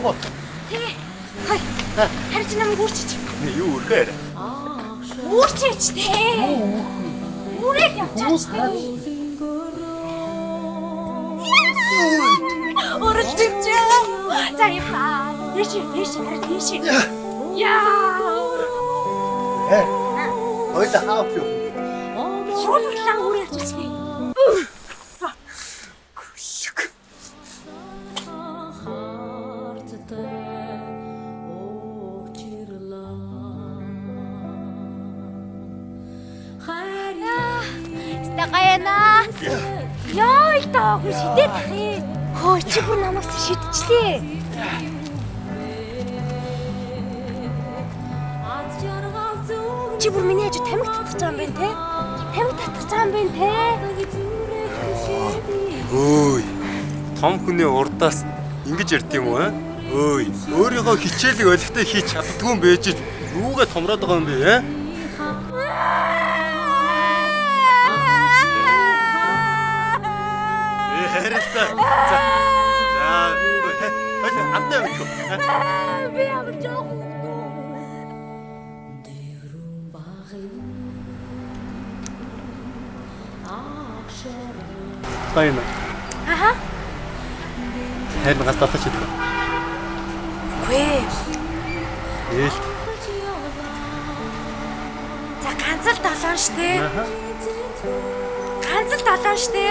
уу? Тий. Хай. Харин чи намайг үрчиж. Юу үрхээр? Үрчиж тий. Үрээ явчих тий. Үрчиж. За яа. Тийш. Яа. Ойлаа хаав юу? Шуудлаа үрээ явчих тий. Стагаяна. Яа их таа хүн шидээд тахыг. Хөө чи бүр намайг шидчихлээ. Чи бүр миний хажуу тамиг татчих юм байна те? Тамиг татчих юм байна те? Өөй. Том хүний урдаас ингэж ярьд юм уу? Өөй. Өөрийгөө хичээлийг олигтой хийж чаддгүй юм байж юугээ томроод байгаа юм бэ? Харилтаа. За. Амтай байх уу? Би ямар жоох. Тайна. Аха. Харин гастаалаа ч гэдэг. Үгүй. Ээл. За ганц л 7 штэ. Аха. Ганц л 7 штэ.